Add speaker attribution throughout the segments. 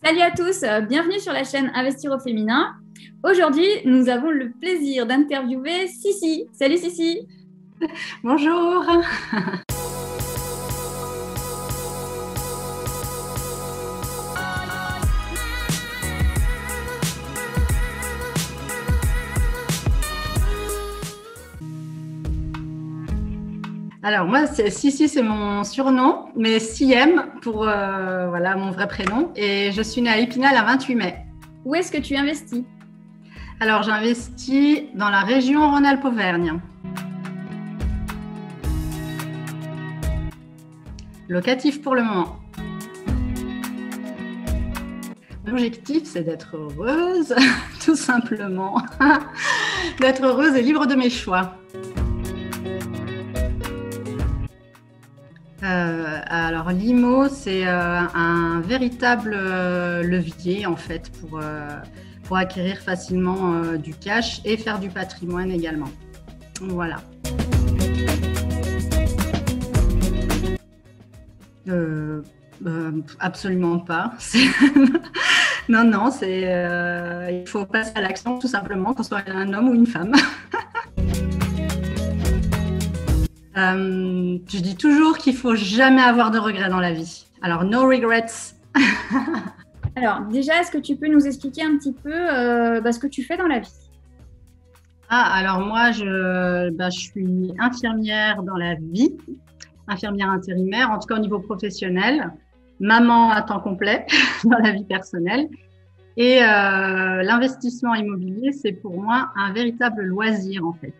Speaker 1: Salut à tous, bienvenue sur la chaîne Investir au féminin. Aujourd'hui, nous avons le plaisir d'interviewer Sissi. Salut Sissi.
Speaker 2: Bonjour. Alors moi, Sissi, c'est mon surnom, mais Siem pour voilà, mon vrai prénom. Et je suis née à Épinal à 28 mai.
Speaker 1: Où est-ce que tu investis?
Speaker 2: Alors j'investis dans la région Rhône-Alpes-Auvergne. Locatif pour le moment. L'objectif, c'est d'être heureuse, tout simplement. D'être heureuse et libre de mes choix. Alors l'IMO, c'est un véritable levier en fait pour acquérir facilement du cash et faire du patrimoine également. Voilà. Absolument pas. Non, il faut passer à l'action tout simplement, qu'on soit un homme ou une femme. Je dis toujours qu'il faut jamais avoir de regrets dans la vie. Alors, no regrets.
Speaker 1: Alors, déjà, est-ce que tu peux nous expliquer un petit peu ce que tu fais dans la vie?
Speaker 2: Alors moi, je suis infirmière dans la vie, infirmière intérimaire, en tout cas au niveau professionnel, maman à temps complet dans la vie personnelle. Et l'investissement immobilier, c'est pour moi un véritable loisir en fait.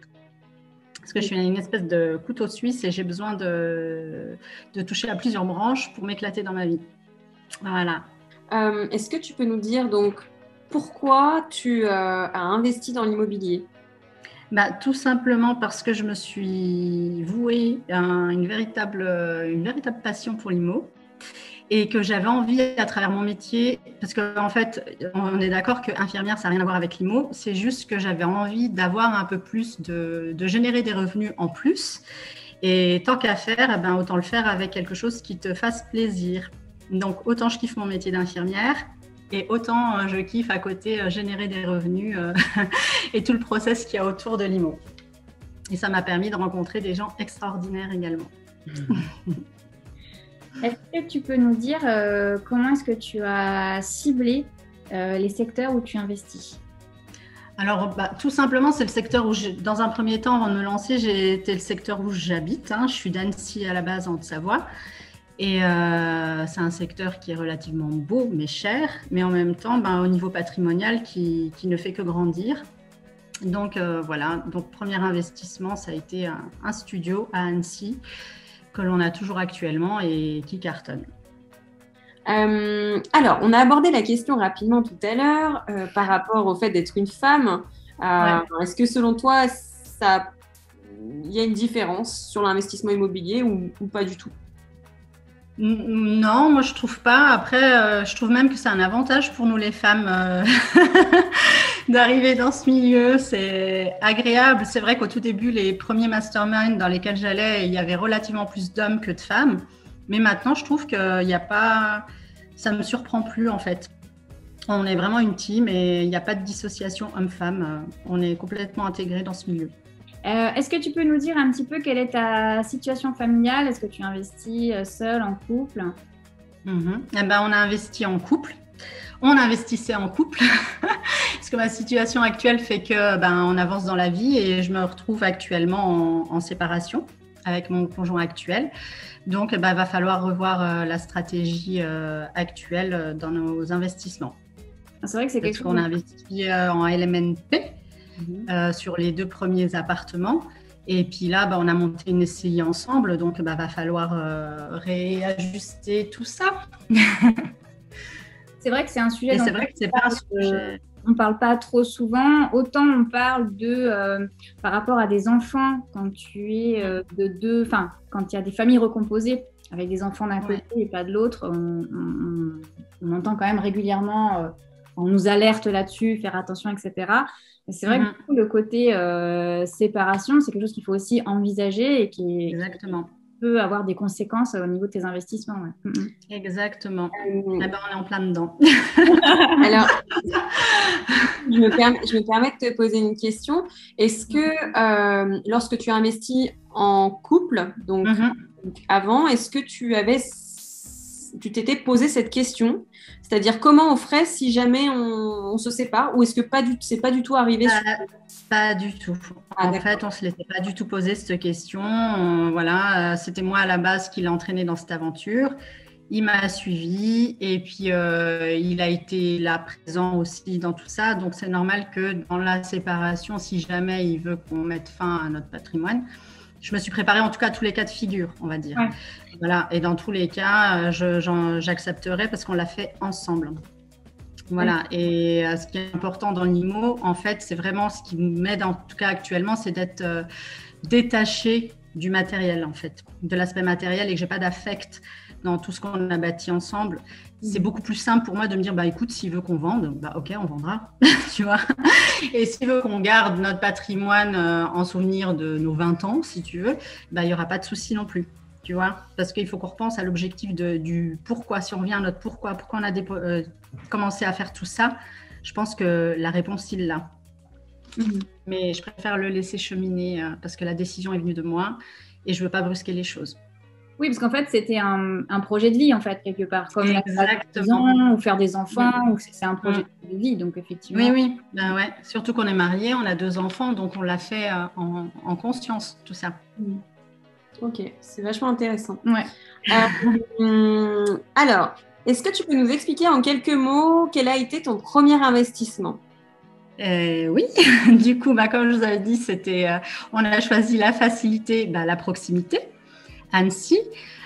Speaker 2: Parce que je suis une espèce de couteau suisse et j'ai besoin de toucher à plusieurs branches pour m'éclater dans ma vie. Voilà.
Speaker 3: Est-ce que tu peux nous dire donc pourquoi tu as investi dans l'immobilier?
Speaker 2: Tout simplement parce que je me suis vouée à une véritable passion pour l'IMO et que j'avais envie à travers mon métier, parce qu'en fait, on est d'accord qu'infirmière, ça n'a rien à voir avec l'IMO, c'est juste que j'avais envie d'avoir un peu plus, de générer des revenus en plus. Et tant qu'à faire, autant le faire avec quelque chose qui te fasse plaisir. Donc, autant je kiffe mon métier d'infirmière et autant je kiffe à côté générer des revenus et tout le process qu'il y a autour de l'IMO. Et ça m'a permis de rencontrer des gens extraordinaires également.
Speaker 1: Est-ce que tu peux nous dire comment est-ce que tu as ciblé les secteurs où tu investis?
Speaker 2: Alors, tout simplement, c'est le secteur où, dans un premier temps, avant de me lancer, c'était le secteur où j'habite. Je suis d'Annecy à la base, en Haute-Savoie. Et c'est un secteur qui est relativement beau, mais cher, mais en même temps, au niveau patrimonial, qui ne fait que grandir. Donc, voilà. Donc, premier investissement, ça a été un studio à Annecy, que l'on a toujours actuellement et qui cartonne.
Speaker 3: Alors, on a abordé la question rapidement tout à l'heure par rapport au fait d'être une femme.
Speaker 2: Ouais.
Speaker 3: Est-ce que selon toi, il y a une différence sur l'investissement immobilier ou pas du tout?
Speaker 2: Non, moi je trouve pas. Après, je trouve même que c'est un avantage pour nous les femmes d'arriver dans ce milieu. C'est agréable. C'est vrai qu'au tout début, les premiers masterminds dans lesquels j'allais, il y avait relativement plus d'hommes que de femmes. Mais maintenant, je trouve qu'il n'y a pas. Ça me surprend plus en fait. On est vraiment une team et il n'y a pas de dissociation homme-femme. On est complètement intégrés dans ce milieu.
Speaker 1: Est-ce que tu peux nous dire un petit peu quelle est ta situation familiale? Est-ce que tu investis seule, en couple?
Speaker 2: On a investi en couple. On investissait en couple parce que ma situation actuelle fait que on avance dans la vie et je me retrouve actuellement en séparation avec mon conjoint actuel. Donc, va falloir revoir la stratégie actuelle dans nos investissements.
Speaker 1: C'est vrai que c'est quelque chose
Speaker 2: qu'on a investi en LMNP. Sur les 2 premiers appartements. Et puis là, on a monté une SCI ensemble, donc va falloir réajuster tout ça.
Speaker 1: C'est vrai que c'est un sujet.
Speaker 2: Et c'est vrai que c'est pas un sujet.
Speaker 1: On ne parle pas trop souvent. Autant on parle par rapport à des enfants quand tu es quand il y a des familles recomposées avec des enfants d'un côté et pas de l'autre, on entend quand même régulièrement, on nous alerte là-dessus, faire attention, etc. Mais c'est vrai que du coup, le côté séparation, c'est quelque chose qu'il faut aussi envisager et qui est
Speaker 2: Exactement.
Speaker 1: peut avoir des conséquences au niveau de tes investissements. Ouais.
Speaker 2: Exactement. On est en plein dedans.
Speaker 3: Alors, je me permets de te poser une question. Est-ce que lorsque tu as investi en couple, donc avant, est-ce que tu t'étais posé cette question? C'est-à-dire comment on ferait si jamais on se sépare, ou est-ce que c'est pas du tout arrivé?
Speaker 2: Pas du tout. En fait, on se l'était pas du tout posé cette question. Voilà, c'était moi à la base qui l'a entraîné dans cette aventure. Il m'a suivi et puis il a été là présent aussi dans tout ça. Donc c'est normal que dans la séparation, si jamais il veut qu'on mette fin à notre patrimoine, je me suis préparée en tout cas à tous les cas de figure, on va dire. Ouais. Voilà. Et dans tous les cas, j'accepterai parce qu'on l'a fait ensemble. Voilà. Ouais. Et ce qui est important dans l'IMO, en fait, c'est vraiment ce qui m'aide en tout cas actuellement, c'est d'être détaché du matériel, en fait, de l'aspect matériel, et que j'ai pas d'affect dans tout ce qu'on a bâti ensemble. C'est beaucoup plus simple pour moi de me dire, bah écoute, s'il veut qu'on vende, bah ok, on vendra, tu vois. Et s'il veut qu'on garde notre patrimoine en souvenir de nos 20 ans, si tu veux, bah il n'y aura pas de souci non plus, tu vois. Parce qu'il faut qu'on repense à l'objectif du pourquoi. Si on revient à notre pourquoi on a commencé à faire tout ça, je pense que la réponse, il l'a. Mais je préfère le laisser cheminer parce que la décision est venue de moi et je ne veux pas brusquer les choses.
Speaker 1: Oui, parce qu'en fait, c'était un projet de vie, en fait, quelque part. Comme exactement. Ou faire des enfants, ou c'est un projet de vie, donc effectivement.
Speaker 2: Oui. Ben ouais. Surtout qu'on est mariés, on a 2 enfants, donc on l'a fait en conscience, tout ça.
Speaker 3: Ok, c'est vachement intéressant.
Speaker 1: Ouais.
Speaker 3: Alors, est-ce que tu peux nous expliquer en quelques mots quel a été ton premier investissement?
Speaker 2: Oui, du coup, comme je vous avais dit, on a choisi la facilité, la proximité. Annecy.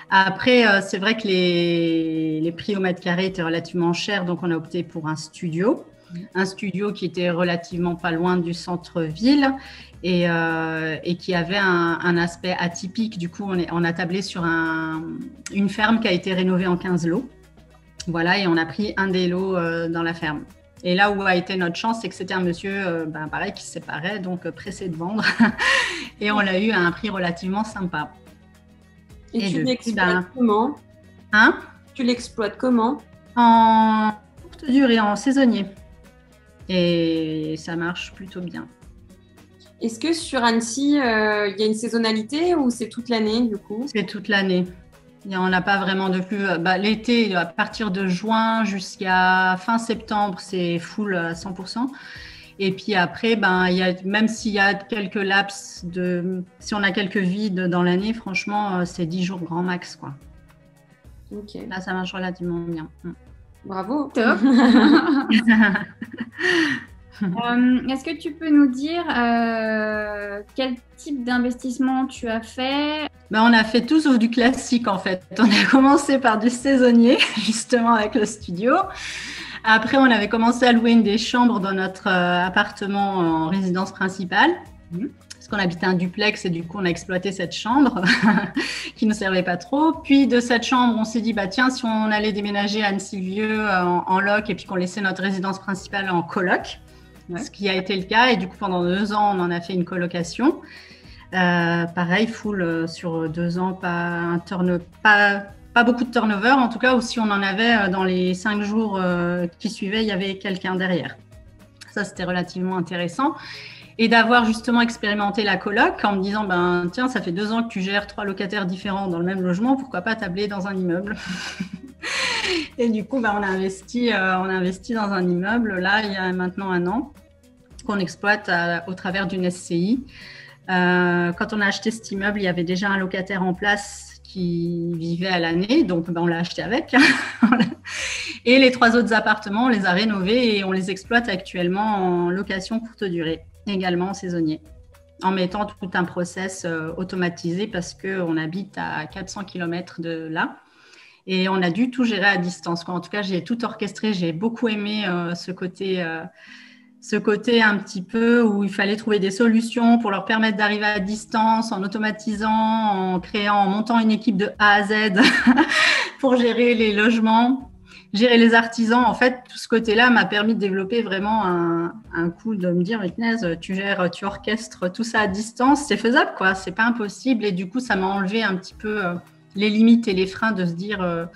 Speaker 2: Après, c'est vrai que les prix au mètre carré étaient relativement chers, donc on a opté pour un studio qui était relativement pas loin du centre-ville et qui avait un aspect atypique. Du coup, on a tablé sur une ferme qui a été rénovée en 15 lots. Voilà, et on a pris un des lots dans la ferme. Et là où a été notre chance, c'est que c'était un monsieur, pareil, qui se séparait, donc pressé de vendre. Et on l'a eu à un prix relativement sympa.
Speaker 3: Et tu l'exploites comment? Tu l'exploites comment?
Speaker 2: En courte durée, en saisonnier. Et ça marche plutôt bien.
Speaker 3: Est-ce que sur Annecy, il y a une saisonnalité ou c'est toute l'année du coup?
Speaker 2: C'est toute l'année. On n'a pas vraiment de plus. L'été, à partir de juin jusqu'à fin septembre, c'est full à 100%. Et puis après, même s'il y a quelques laps si on a quelques vides dans l'année, franchement, c'est 10 jours grand max, quoi.
Speaker 3: Ok.
Speaker 2: Là, ça marche relativement bien.
Speaker 3: Bravo.
Speaker 1: Top. Est-ce que tu peux nous dire quel type d'investissement tu as fait?
Speaker 2: On a fait tout sauf du classique, en fait. On a commencé par du saisonnier, justement, avec le studio. Après, on avait commencé à louer une des chambres dans notre appartement en résidence principale, parce qu'on habitait un duplex et du coup, on a exploité cette chambre qui ne servait pas trop. Puis de cette chambre, on s'est dit, tiens, si on allait déménager à Annecy-le-Vieux en loc et puis qu'on laissait notre résidence principale en coloc, ce qui a été le cas. Et du coup, pendant 2 ans, on en a fait une colocation. Pareil, full sur 2 ans, pas beaucoup de turnover, en tout cas, ou si on en avait dans les 5 jours qui suivaient, il y avait quelqu'un derrière. Ça, c'était relativement intéressant. Et d'avoir justement expérimenté la coloc en me disant, tiens, ça fait 2 ans que tu gères 3 locataires différents dans le même logement, pourquoi pas tabler dans un immeuble? Et du coup, on a investi dans un immeuble, là, il y a maintenant 1 an, qu'on exploite au travers d'une SCI. Quand on a acheté cet immeuble, il y avait déjà un locataire en place qui vivait à l'année, donc on l'a acheté avec. Et les 3 autres appartements, on les a rénovés et on les exploite actuellement en location courte durée, également en saisonnier, en mettant tout un process automatisé parce qu'on habite à 400 km de là et on a dû tout gérer à distance. En tout cas, j'ai tout orchestré, j'ai beaucoup aimé ce côté un petit peu où il fallait trouver des solutions pour leur permettre d'arriver à distance en automatisant, en montant une équipe de A à Z pour gérer les logements. gérer les artisans, en fait, tout ce côté-là m'a permis de développer vraiment un coup de me dire, mais punaise, tu orchestres tout ça à distance, c'est faisable, quoi, c'est pas impossible. Et du coup, ça m'a enlevé un petit peu les limites et les freins de se dire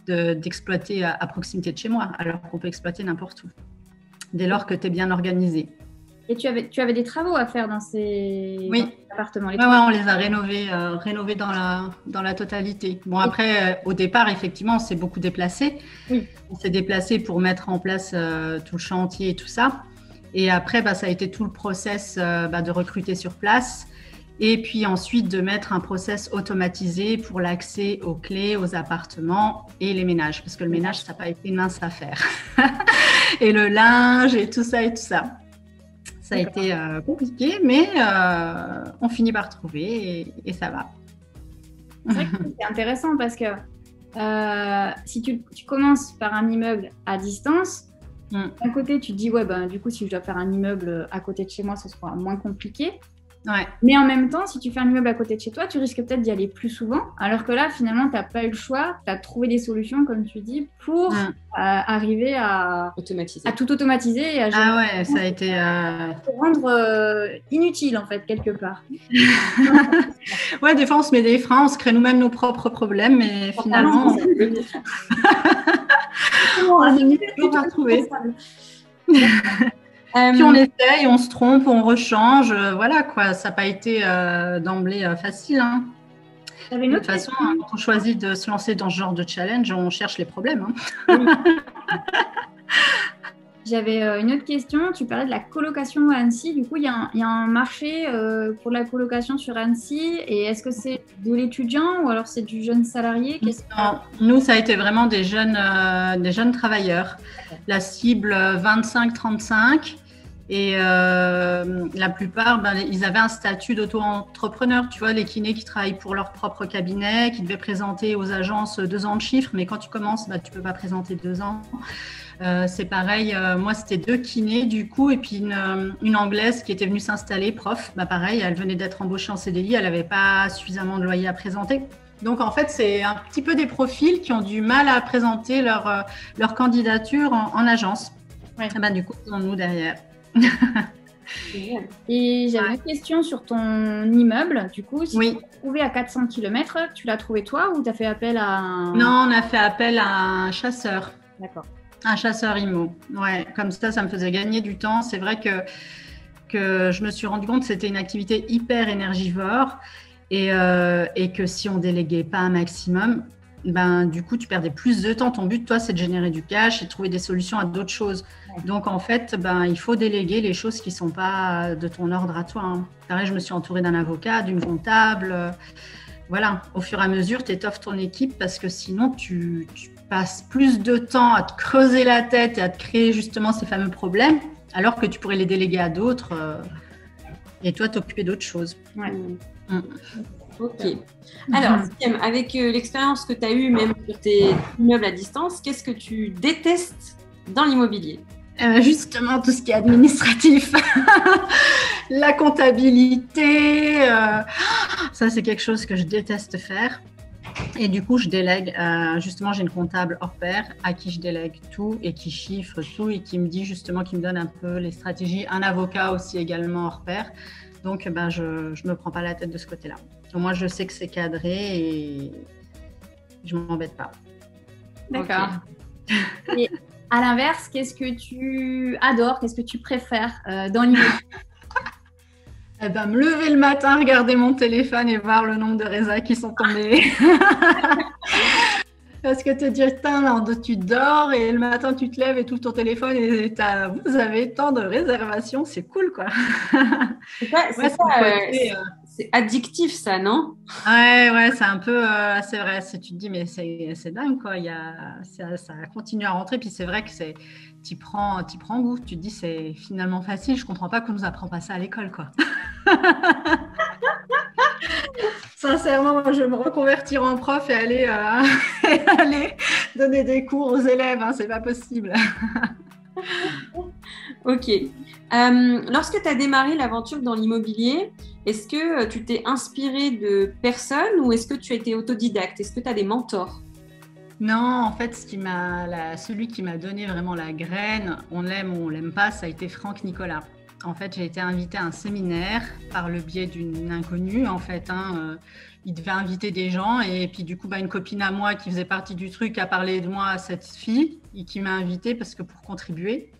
Speaker 2: d'exploiter à proximité de chez moi, alors qu'on peut exploiter n'importe où, dès lors que tu es bien organisé.
Speaker 1: Et tu avais des travaux à faire dans ces appartements.
Speaker 2: Oui, on les a rénovés dans la totalité. Bon, après, au départ, effectivement, on s'est beaucoup déplacé.
Speaker 1: Oui.
Speaker 2: On s'est déplacé pour mettre en place tout le chantier et tout ça. Et après, ça a été tout le process de recruter sur place. Et puis ensuite, de mettre un process automatisé pour l'accès aux clés, aux appartements et les ménages. Parce que le ménage, ça n'a pas été une mince affaire. Et le linge et tout ça et tout ça. Ça a été compliqué, mais on finit par trouver et ça va.
Speaker 1: C'est vrai que c'est intéressant parce que si tu commences par un immeuble à distance, d'un côté, tu te dis, du coup, si je dois faire un immeuble à côté de chez moi, ce sera moins compliqué.
Speaker 2: Ouais.
Speaker 1: Mais en même temps, si tu fais un immeuble à côté de chez toi, tu risques peut-être d'y aller plus souvent. Alors que là, finalement, tu n'as pas eu le choix. Tu as trouvé des solutions, comme tu dis, pour arriver à tout automatiser. Et à gérer
Speaker 2: ça a été...
Speaker 1: Pour rendre inutile, en fait, quelque part.
Speaker 2: Ouais, des fois, on se met des freins, on se crée nous-mêmes nos propres problèmes, mais finalement... on a toujours à trouver. Puis on essaye, on se trompe, on rechange, voilà quoi, ça n'a pas été d'emblée facile. Hein. De toute façon, quand on choisit de se lancer dans ce genre de challenge, on cherche les problèmes. Hein.
Speaker 1: J'avais une autre question, tu parlais de la colocation à Annecy, du coup il y a un marché pour la colocation sur Annecy, et est-ce que c'est de l'étudiant ou alors c'est du jeune salarié?
Speaker 2: Non, nous ça a été vraiment des jeunes travailleurs, la cible 25-35. Et la plupart, ils avaient un statut d'auto-entrepreneur. Tu vois, les kinés qui travaillent pour leur propre cabinet, qui devaient présenter aux agences 2 ans de chiffres. Mais quand tu commences, tu ne peux pas présenter 2 ans. C'est pareil, moi, c'était 2 kinés du coup. Et puis une Anglaise qui était venue s'installer, prof. Pareil, elle venait d'être embauchée en CDI. Elle n'avait pas suffisamment de loyer à présenter. Donc, en fait, c'est un petit peu des profils qui ont du mal à présenter leur candidature en agence. Ouais. Et du coup, ils sont nous derrière.
Speaker 1: Et j'avais une question sur ton immeuble. Du coup, si tu l'as trouvé à 400 km, tu l'as trouvé toi ou tu as fait appel à
Speaker 2: Non, on a fait appel à un chasseur.
Speaker 1: D'accord.
Speaker 2: Un chasseur IMO. Ouais, comme ça me faisait gagner du temps. C'est vrai que je me suis rendu compte que c'était une activité hyper énergivore et que si on déléguait pas un maximum, du coup, tu perdais plus de temps. Ton but, toi, c'est de générer du cash et de trouver des solutions à d'autres choses. Donc, en fait, il faut déléguer les choses qui ne sont pas de ton ordre à toi. Hein. Pareil, je me suis entourée d'un avocat, d'une comptable. Voilà, au fur et à mesure, tu étoffes ton équipe parce que sinon, tu passes plus de temps à te creuser la tête et à te créer justement ces fameux problèmes, alors que tu pourrais les déléguer à d'autres et toi, t'occuper d'autres choses.
Speaker 1: Ouais.
Speaker 3: Ok. Alors, avec l'expérience que tu as eue même sur tes immeubles à distance, qu'est-ce que tu détestes dans l'immobilier?
Speaker 2: Justement, tout ce qui est administratif, la comptabilité, ça c'est quelque chose que je déteste faire. Et du coup, je délègue, justement, j'ai une comptable hors pair à qui je délègue tout et qui chiffre tout et qui me dit justement, qui me donne un peu les stratégies. Un avocat aussi également hors pair. Donc, je ne me prends pas la tête de ce côté-là. Au moins, je sais que c'est cadré et je ne m'embête pas.
Speaker 1: D'accord. Okay. Et à l'inverse, qu'est-ce que tu adores, qu'est-ce que tu préfères dans l'immobilier?
Speaker 2: Me lever le matin, regarder mon téléphone et voir le nombre de résas qui sont tombés. Parce que te dire, tu dors et le matin, tu te lèves et tout ton téléphone et vous avez tant de réservations, c'est cool, quoi.
Speaker 3: C'est addictif, ça, non?
Speaker 2: Ouais, c'est un peu, c'est vrai. Tu te dis, mais c'est dingue, quoi. Ça continue à rentrer, puis c'est vrai que tu prends goût. Tu te dis, c'est finalement facile. Je comprends pas qu'on nous apprend pas ça à l'école, quoi. Sincèrement, moi, je vais me reconvertir en prof et aller donner des cours aux élèves. Hein, c'est pas possible.
Speaker 3: Ok. Lorsque tu as démarré l'aventure dans l'immobilier, est-ce que tu t'es inspiré de personnes ou est-ce que tu as été autodidacte? Est-ce que tu as des mentors?
Speaker 2: Non, en fait, celui qui m'a donné vraiment la graine, on l'aime ou on l'aime pas, ça a été Franck Nicolas. En fait, j'ai été invitée à un séminaire par le biais d'une inconnue, en fait. Il devait inviter des gens et puis du coup, une copine à moi qui faisait partie du truc a parlé de moi à cette fille et qui m'a invitée pour contribuer.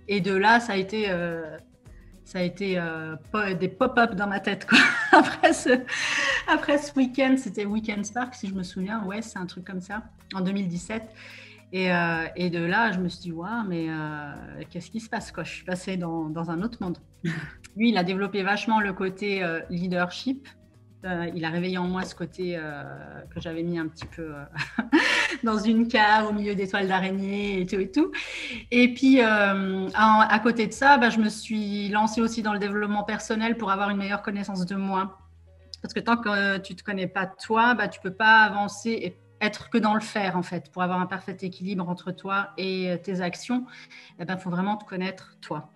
Speaker 2: Et de là, ça a été des pop-up dans ma tête, quoi. Après ce week-end, c'était Weekend Spark, si je me souviens. Ouais, c'est un truc comme ça, en 2017. Et de là, je me suis dit, waouh, mais qu'est-ce qui se passe, quoi? Je suis passée dans un autre monde. Lui, il a développé vachement le côté leadership. Il a réveillé en moi ce côté que j'avais mis un petit peu dans une cave au milieu des toiles d'araignée et tout et tout. Et puis, à côté de ça, je me suis lancée aussi dans le développement personnel pour avoir une meilleure connaissance de moi. Parce que tant que tu ne te connais pas toi, tu ne peux pas avancer et être que dans le faire, en fait. Pour avoir un parfait équilibre entre toi et tes actions, faut vraiment te connaître toi.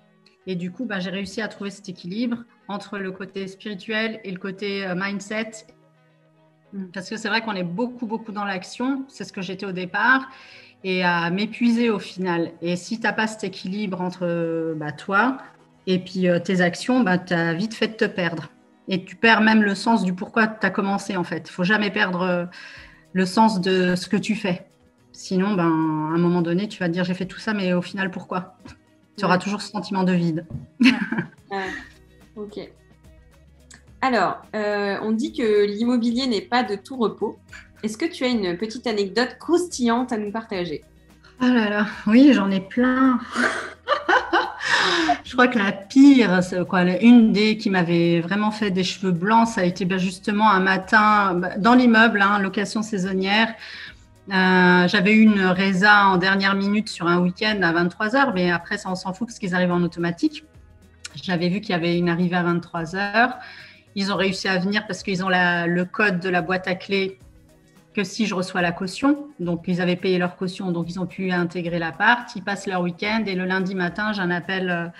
Speaker 2: Et du coup, j'ai réussi à trouver cet équilibre entre le côté spirituel et le côté mindset. Parce que c'est vrai qu'on est beaucoup, beaucoup dans l'action. C'est ce que j'étais au départ. Et à m'épuiser au final. Et si tu n'as pas cet équilibre entre toi et puis tes actions, tu as vite fait de te perdre. Et tu perds même le sens du pourquoi tu as commencé, en fait. Il ne faut jamais perdre le sens de ce que tu fais. Sinon, à un moment donné, tu vas te dire, j'ai fait tout ça, mais au final, pourquoi ? Tu auras toujours ce sentiment de vide.
Speaker 3: Ok. Alors, on dit que l'immobilier n'est pas de tout repos. Est-ce que tu as une petite anecdote croustillante à nous partager ?
Speaker 2: Oh là là, oui, j'en ai plein. Je crois que la pire, une des qui m'avait vraiment fait des cheveux blancs, ça a été justement un matin dans l'immeuble, location saisonnière. J'avais eu une résa en dernière minute sur un week-end à 23h, mais après, ça, on s'en fout parce qu'ils arrivent en automatique. J'avais vu qu'il y avait une arrivée à 23h. Ils ont réussi à venir parce qu'ils ont le code de la boîte à clés que si je reçois la caution. Donc, ils avaient payé leur caution, donc ils ont pu intégrer l'appart. Ils passent leur week-end et le lundi matin, j'ai un appel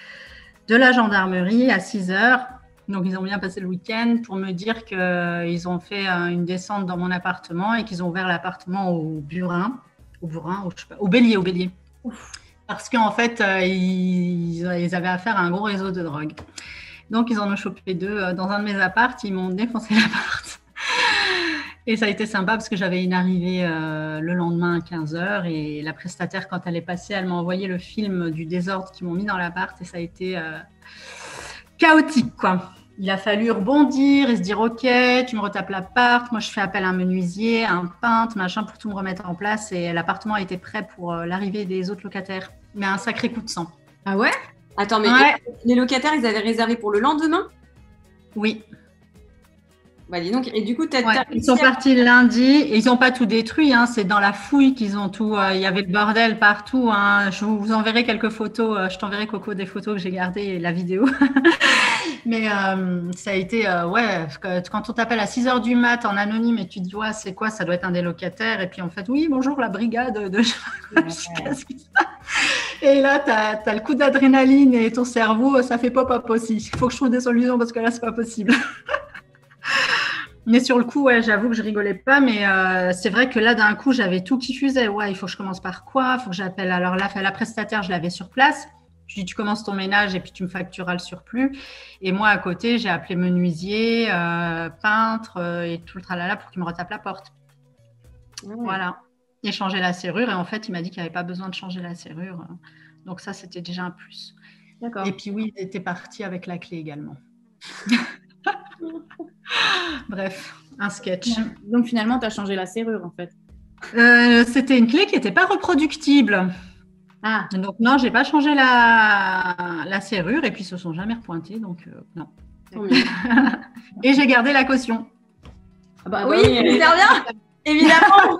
Speaker 2: de la gendarmerie à 6h. Donc, ils ont bien passé le week-end pour me dire qu'ils ont fait une descente dans mon appartement et qu'ils ont ouvert l'appartement au bélier. Ouf. Parce qu'en fait, ils avaient affaire à un gros réseau de drogue. Donc, ils en ont chopé 2 dans un de mes apparts. Ils m'ont défoncé l'appart. Et ça a été sympa parce que j'avais une arrivée le lendemain à 15h et la prestataire, quand elle est passée, elle m'a envoyé le film du désordre qu'ils m'ont mis dans l'appart et ça a été chaotique, quoi. Il a fallu rebondir et se dire « Ok, tu me retapes l'appart, moi je fais appel à un menuisier, à un peintre, machin, pour tout me remettre en place. » Et l'appartement a été prêt pour l'arrivée des autres locataires. Mais un sacré coup de sang.
Speaker 1: Ah ouais ?
Speaker 3: Attends, mais ouais. Les locataires, ils avaient réservé pour le lendemain ?
Speaker 2: Oui.
Speaker 3: Dis donc. Et du coup,
Speaker 2: ils sont partis le lundi et ils n'ont pas tout détruit. C'est dans la fouille qu'ils ont tout. Il y avait le bordel partout. Je vous enverrai quelques photos. Je t'enverrai, Coco, des photos que j'ai gardées et la vidéo. Mais ça a été, quand on t'appelle à 6h du mat en anonyme et tu te dis, ouais, c'est quoi, ça doit être un des locataires. Et puis en fait, oui, bonjour, la brigade de... Et là, tu as le coup d'adrénaline et ton cerveau, ça fait pop-up aussi. Il faut que je trouve des solutions parce que là, c'est pas possible. Mais sur le coup, j'avoue que je rigolais pas, mais c'est vrai que là, d'un coup, j'avais tout qui fusait. Ouais, il faut que je commence par quoi ? Il faut que j'appelle. Alors là, la prestataire, je l'avais sur place. Je lui ai dit, tu commences ton ménage et puis tu me factureras le surplus. Et moi, à côté, j'ai appelé menuisier, peintre et tout le tralala pour qu'il me retape la porte. Ouais. Voilà. Et changer la serrure. Et en fait, il m'a dit qu'il n'y avait pas besoin de changer la serrure. Donc ça, c'était déjà un plus.
Speaker 1: D'accord.
Speaker 2: Et puis oui, il était parti avec la clé également. Bref, un sketch.
Speaker 1: Donc finalement, tu as changé la serrure en fait.
Speaker 2: C'était une clé qui n'était pas reproductible.
Speaker 1: Ah.
Speaker 2: Donc non, j'ai pas changé la serrure et puis ils se sont jamais repointés, donc non. Et j'ai gardé la caution.
Speaker 1: Ah bah oui, c'est bien,
Speaker 3: évidemment.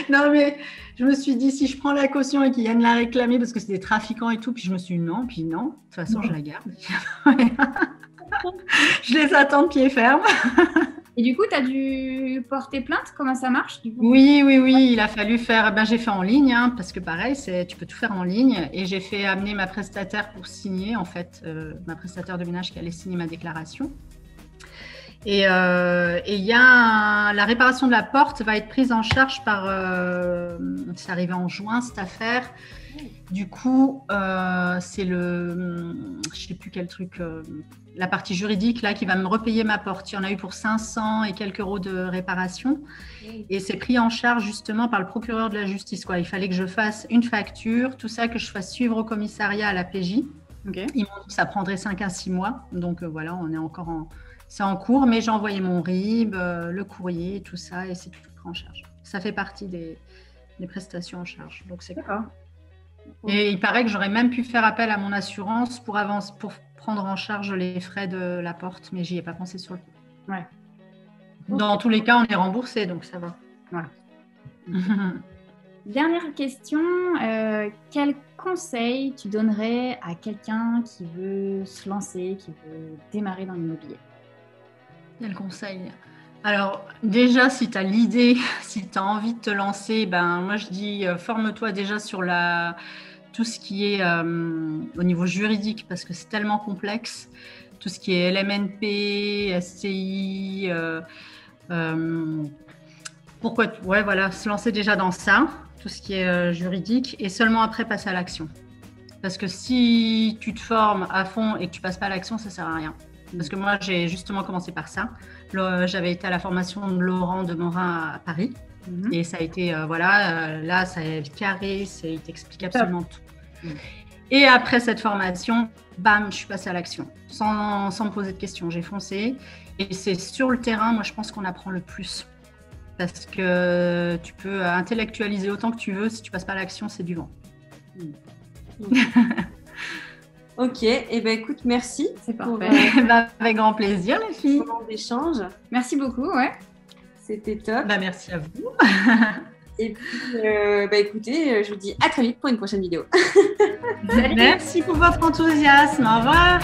Speaker 2: Non mais je me suis dit si je prends la caution et qu'ils viennent la réclamer parce que c'est des trafiquants et tout, puis je me suis dit non, puis non, de toute façon je la garde. Je les attends de pied ferme.
Speaker 1: Et du coup, tu as dû porter plainte ? Comment ça marche du coup ?
Speaker 2: Oui, il a fallu faire... j'ai fait en ligne, parce que pareil, tu peux tout faire en ligne. Et j'ai fait amener ma prestataire pour signer, en fait, ma prestataire de ménage qui allait signer ma déclaration. Et il y a la réparation de la porte va être prise en charge par, c'est arrivé en juin cette affaire. Du coup, c'est je sais plus quel truc, la partie juridique là qui va me repayer ma porte. Il y en a eu pour 500 et quelques euros de réparation. Et c'est pris en charge justement par le procureur de la justice, quoi. Il fallait que je fasse une facture, tout ça, que je fasse suivre au commissariat à la PJ.
Speaker 1: Okay.
Speaker 2: Ils m'ont dit que ça prendrait 5 à 6 mois. Donc voilà, on est encore c'est en cours, mais j'ai envoyé mon RIB, le courrier, tout ça, et c'est tout pris en charge. Ça fait partie des prestations en charge. Donc c'est
Speaker 1: d'accord.
Speaker 2: Et il paraît que j'aurais même pu faire appel à mon assurance pour prendre en charge les frais de la porte, mais j'y ai pas pensé sur le coup.
Speaker 1: Ouais.
Speaker 2: Dans tous les cas, on est remboursé, donc ça va.
Speaker 1: Ouais. Dernière question, quel conseil tu donnerais à quelqu'un qui veut se lancer, qui veut démarrer dans l'immobilier?
Speaker 2: Quel conseil? Alors déjà, si tu as l'idée, si tu as envie de te lancer, moi je dis forme-toi déjà sur tout ce qui est au niveau juridique, parce que c'est tellement complexe, tout ce qui est LMNP, SCI, voilà, se lancer déjà dans ça, tout ce qui est juridique, et seulement après passer à l'action. Parce que si tu te formes à fond et que tu passes pas à l'action, ça sert à rien. Parce que moi, j'ai justement commencé par ça. J'avais été à la formation de Laurent de Morin à Paris. Et ça a été, là, ça a carré, il t'explique absolument tout. Et après cette formation, bam, je suis passée à l'action. Sans me poser de questions, j'ai foncé. Et c'est sur le terrain, moi, je pense qu'on apprend le plus. Parce que tu peux intellectualiser autant que tu veux. Si tu passes pas à l'action, c'est du vent.
Speaker 3: Ok, et écoute, merci.
Speaker 1: C'est parfait.
Speaker 2: Avec grand plaisir, les filles.
Speaker 3: Moment d'échange.
Speaker 1: Merci beaucoup, ouais.
Speaker 3: C'était top.
Speaker 2: Merci à vous.
Speaker 3: Et puis, écoutez, je vous dis à très vite pour une prochaine vidéo.
Speaker 2: Merci pour votre enthousiasme. Au revoir.